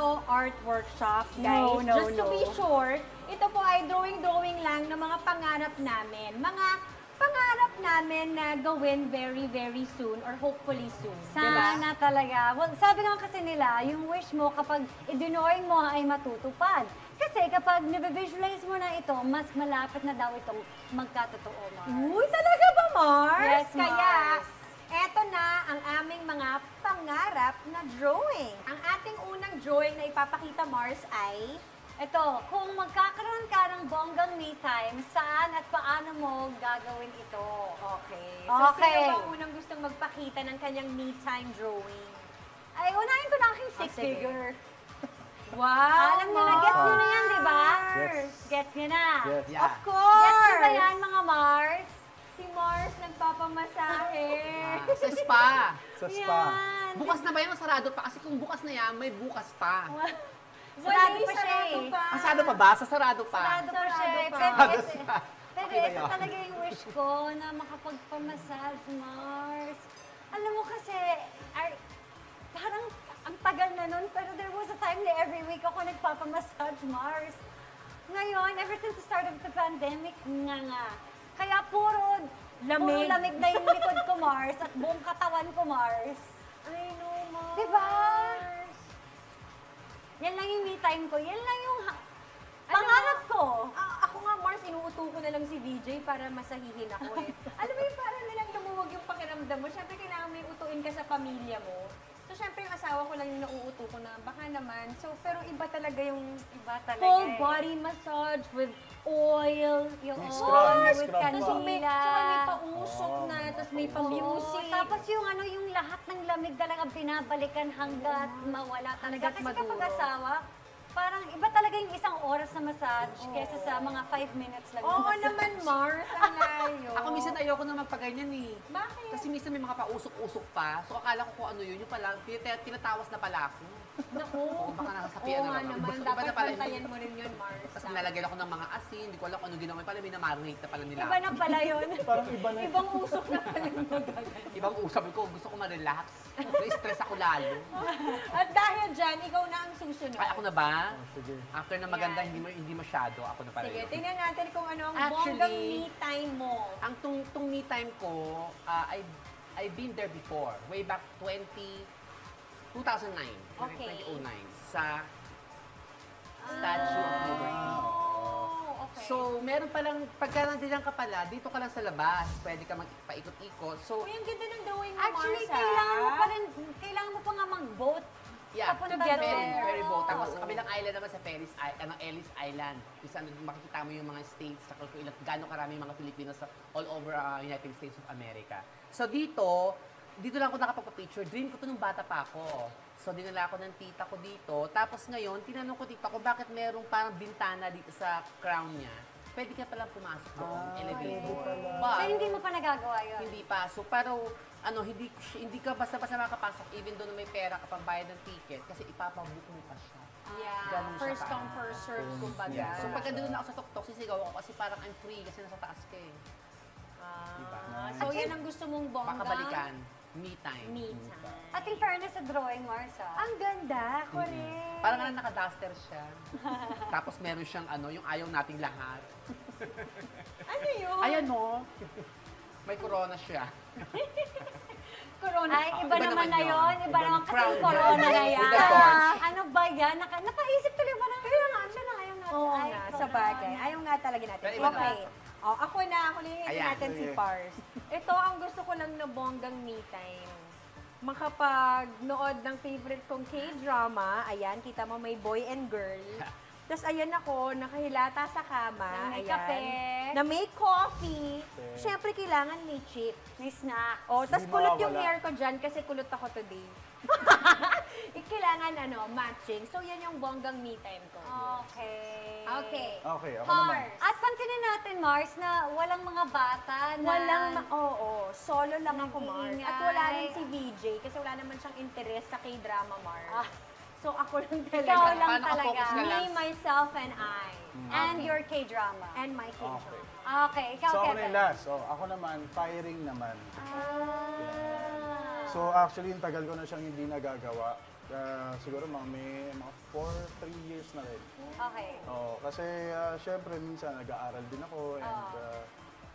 to art workshop, guys. Just to be short, ito po ay drawing-drawing lang ng mga pangarap namin. Mga pangarap namin na gawin very, very soon or hopefully soon. Sana talaga. Well, sabi naman kasi nila, yung wish mo kapag i-drawing mo ay matutupad. Kasi kapag nabivisualize mo na ito, mas malapit na daw itong magkatotoo, Mars. Uy, talaga ba, Mars? Yes, Kaya, Mars. eto na ang aming mga pangarap na drawing. Ang ating unang drawing na ipapakita, Mars, ay Ito, kung magkakaroon ka ng bonggang me time, saan at paano mo gagawin ito? okay. So, Okay. sino bang unang gustong magpakita ng kanyang me time drawing? Ay, unahin ko na aking six sige. figure. Wow, Alam niyo na, gets niyo na yan, di ba? Yes. Gets niyo na. Yes. Of Gets course! niyo ba yan, mga Mars? Si Mars nagpapamasahe. Sa spa. Sa spa. Yan. Bukas na ba yan o sarado pa? Kasi kung bukas na yan, may bukas pa. Sarado pa siya sarado eh. pa. Masado pa ba? Sa sarado pa. Sarado pa siya. Sarado eh. pa. Pero ito, pa. pero Okay ba ito yun? talaga yung wish ko na makapagpamassage, Mars. Alam mo kasi, parang ang tagal na nun, pero there was a time na every week ako nagpapamassage, Mars. Ngayon, ever since the start of the pandemic, nga. Kaya puro lamig na yung likod ko, Mars, at buong katawan ko, Mars. I know, Mars. Diba? Yan lang yung me time ko. Yan lang yung pangarap ko. Ako nga, Mars, inuuto ko na lang si VJ para masahihin ako eh. Alam mo yung parang nilang lumuwag yung pakiramdam mo. Siyempre, kailangan may utuin ka sa pamilya mo. So, siyempre, yung asawa ko lang yung nauuto ko na baka naman. So, pero iba talaga yung Iba talaga full eh. body massage with oil. Yung May oil scrub, may with scrub pa. Tapos may, kanila. tsaka may pausok na, tapos may pa-music. Tapos yung yung lahat ng lamig talaga binabalikan hanggat mawala talaga. Hanggat Kasi kapag maduro. asawa, parang iba talaga yung isang oras na massage kesa sa mga 5 minutes lang. Oo naman, Mars. Ang layo. Ako minsan ayoko na magpaganyan eh. Bakit? Kasi minsan may mga pausok-usok pa. So akala ko kung ano yun pala, tinatawas na pala ako. Naku. Oo, baka nasasapian Oo na nga naman. naman. Iba na Dapat pala yun. bantayan mo rin yun, Mars. Tapos nilalagyan ako ng mga asin, hindi ko alam kung ano ginawa. Pala minamarinate na pala nila. Iba na pala yun. Parang iba na. Ibang usok na pala yung magaganyan. Ibang usap ko, gusto ko ma-relax. Na-stress ako lalo. At dahil dyan, ikaw na ang susunod. Ay, ako na ba? Oh, sige. After na maganda, Yan. hindi masyado. Ako na pala Sige, yun. tingnan natin kung ano ang Actually, bonggang me time mo. Ang tung me time ko, I've been there before. Way back 2009. Okay. 2009. Sa Statue of Liberty. Oh, okay. So, meron palang, pagka nandiyan ka pala, dito ka lang sa labas, pwede ka magpaikot-ikot. So, Uy, ang ganda ng drawing mo, Actually, Mars, kailangan mo pa nga mag-boat. yeah, Papunta ferry, doon. ferry boat. Tapos sa kabilang island naman sa Ellis Island. Kung saan makikita mo yung mga states, saka kung gaano karami yung mga Filipinos all over United States of America. So dito lang ako nakapagpa-picture. Dream ko to nung bata pa ako. So dinala ako ng tita ko dito. Tapos ngayon, tinanong ko tita ko bakit merong parang bintana dito sa crown niya. Pwede ka palang pumasok doon, elevator. So, hindi mo pa nagagawa yun? Hindi pa. So, pero, hindi ka basta-basta makakapasok even doon na may pera ka pang bayad ng ticket kasi ipapabook mo pa siya. Yeah, Ganun siya first come, ka. first serve, kumbaga. Yeah. So, pagka doon ako sa tuktok, sisigaw ako kasi parang I'm free kasi nasa taas ka eh. Diba? So, yan ang gusto mong bonggang Makabalikan. Me time. me time. At in fairness sa drawing, Marsa. Ang ganda, correct. Parang nga naka-duster siya. Tapos meron siyang yung ayaw nating lahat. Ano yun? Ayan no. May corona siya. Corona. Ay, iba naman na yun. Iba naman kasi Crown yung niya. corona na yan. With the torch. Ano ba yan? Napaisip tuloy ba na? Kaya nga, siya na ayaw natin. Oo Ay, nga, corona. sa bagay. Ayaw nga talaga natin. Pero iba Okay. Oh, ako na, hulihin Ayan. natin si Sige. Pars. Ito ang gusto ko lang na bonggang me time. Makapag-nood ng favorite kong K-drama. Ayan, kita mo may boy and girl. Tapos ayan ako, nakahilata sa kama. Na may ayan, kape. Na may coffee. Siyempre, kailangan may chips. May snack. Oh, tas Hindi kulot yung mawawala. hair ko dyan kasi kulot ako today. Kailangan matching. So, yan yung bonggang me time ko. Okay. Okay. Okay, ako naman. Mars. At pansinin natin, Mars, na walang mga bata na... Oo, solo lang ako, Mars. Nag-iingay. At wala rin si VJ kasi wala naman siyang interest sa K-drama, Mars. Ah. So, ako lang Ikaw talaga. lang Paano ka talaga. focus ka lang? Me, myself, and I. And your K-drama. And my K-drama. Okay. Okay, ikaw, So ako Kevin. na yung last. So, ako naman, firing naman. Ah. So actually, yung tagal ko na siyang hindi nagagawa. Siguro mga 4 Okay. Kasi syempre minsan nag-aaral din ako and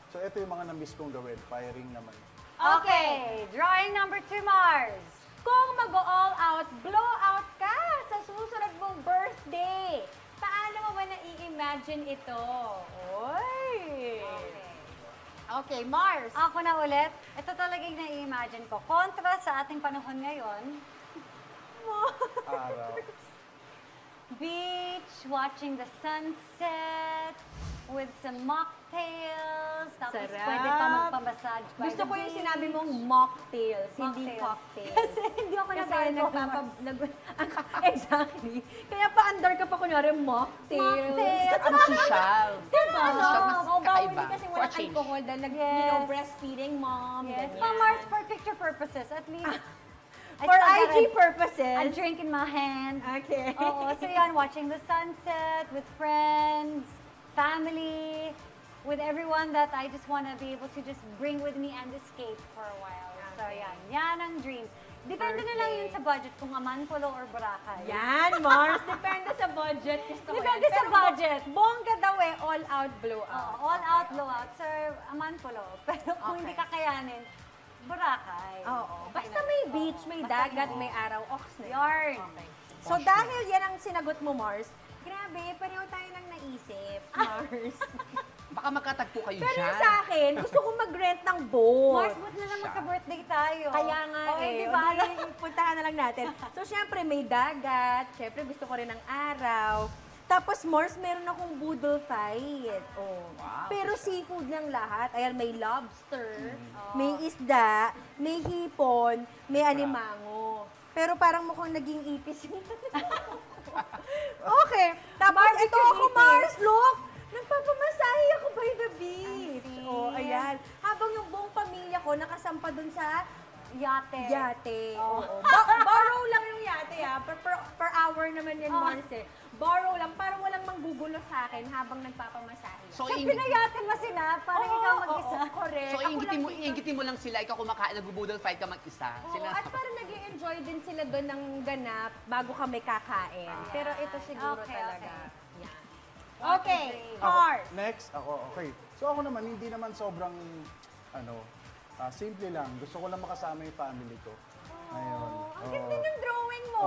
so ito yung mga na-miss kong gawin, firing naman. Okay, drawing number 2, Mars. Kung mag-all out, blow out ka sa susunod mong birthday, paano mo ba nai-imagine ito? Oy! Okay, Mars. Ako na ulit. Ito talaga yung nai-imagine ko. Kontra sa ating panahon ngayon. Araw. Beach, watching the sunset, with some mocktails. Tapos Sarap. pwede pa magpamassage by Gusto the ko yung beach. sinabi mong mocktails, hindi Mocktails. cocktails. Kasi hindi ako Kasi nagpapa... exactly. Kaya pa-under ka pa kunwari mocktails. Mocktails. Ano social? Diba? Social, mas bawal kakaiba. din kasi For walang a change. alcohol dahil Yes. breastfeeding mom. Yes, ganyan. pa Mars, for picture purposes, at least. I For still got IG a purposes. drink in my hand. Okay. Oo, so yan, watching the sunset with friends, family, with everyone that I just want to be able to just bring with me and escape for a while. So Okay. yan ang dream. Depende na lang yun sa budget kung Amanpulo or Boracay. Yan, Mars. Depende sa budget. Gusto ko Depende yan. sa Pero budget. Bongga daw eh, all out, blow out. All out, blow out, sir, Amanpulo. Pero kung hindi Okay. kakayanin, Boracay. Oo. Okay Basta na. may beach, Oo, may basta dagat, beach. may araw, ox na. Yarn. Okay. So dahil yan ang sinagot mo, Mars, grabe, pareho tayo nang naisip, Mars. Baka magkatagpo kayo Pero dyan. yung sa akin, gusto kong mag-rent ng boat. Mars, buti na lang magka-birthday tayo. Kaya nga Oo, eh. Diba? O di, puntahan na lang natin. So, syempre, may dagat. Syempre, gusto ko rin ng araw. Tapos, Mars, meron akong boodle fight. Oh. Wow. Pero seafood lang lahat. Ayan, may lobster, may isda, may hipon, may alimango. Pero parang mukhang naging ipis. Okay. Tapos, Mars, ito ikaw ako, ipis. Mars. Look! Nagpapamasahe ako by the beach. see. Oh, ayan. Habang yung buong pamilya ko nakasampa dun sa Yate. yate. Oh. Oo. Borrow lang yung yate, ah. Per hour naman yan, Oh. Mars, eh. Borrow lang, parang walang manggugulo sa akin habang nagpapamasahe. So, So, ingit, pinayatin mo sila, parang ikaw mag-isa. Oo, correct. so Ako inggitin mo, lang dito. inggitin mo lang sila, ikaw kumakain, nag-boodle fight ka mag-isa. Oo, Sila, at parang nag-i-enjoy din sila doon ng ganap bago kami kakain. Pero ito siguro Okay, talaga. okay. Yan. Okay, Okay, Ako, Mars. next, ako, okay. So ako naman, hindi naman sobrang, simple lang. Gusto ko lang makasama yung family ko. Ayun. Ang ganda ng drawing mo.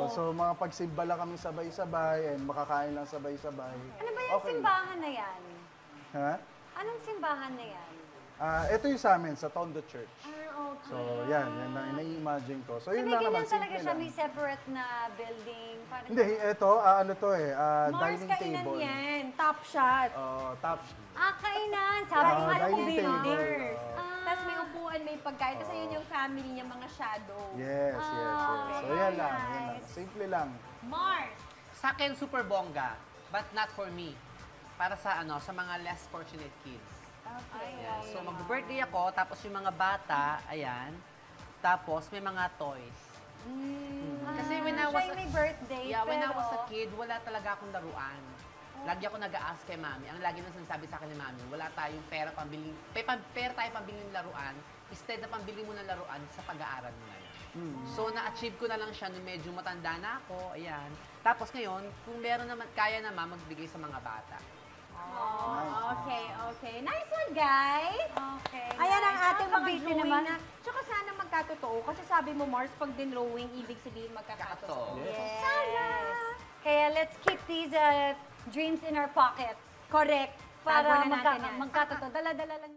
So mga pagsimba lang kami sabay-sabay and makakain lang sabay-sabay. Ano ba yung simbahan na yan? Ha? Anong simbahan na yan? Ito yung sa amin, sa Tondo Church. Okay. So yan ang nai-imagine ko. So So, yun may lang naman, ganyan talaga simple siya, lang. may separate na building. Parang Hindi, ito, Mars, dining kainan table. yan. Top shot. Top. kainan. Sabi Ah, nga dining ko table. Tapos may upuan, may pagkain. Tapos yun yung family niya, mga shadow. Yes, yes, yes. So okay. yan lang, yan lang. Simple lang. Mars. sa akin, super bongga, but not for me. Para sa sa mga less fortunate kids. Ayan. So, mag-birthday ako, tapos yung mga bata, ayan. Tapos, may mga toys. Kasi when I was siya yung may birthday, Yeah, when I pero... was a kid, wala talaga akong laruan. Lagi ako nag-a-ask kay mami. Ang lagi nang sinasabi sa akin ni mami, wala tayong pera pambili, pera tayo pambili ng laruan, instead na pambili mo ng laruan sa pag-aaral mo ngayon. So, na-achieve ko na lang siya nung medyo matanda na ako, ayan. Tapos ngayon, kung meron naman, kaya naman magbigay sa mga bata. Oh, okay, okay. Nice one, guys. Okay. Ayan ang ating mga Nakakabiti drawing naman. na. Tsaka sana magkatotoo. Kasi sabi mo, Mars, pag dinrowing, ibig sabihin magkakatotoo. Yes. Yes. Sana. Kaya let's keep these dreams in our pocket. Correct. Para Tago na natin yan. magkatotoo. Dala-dala lang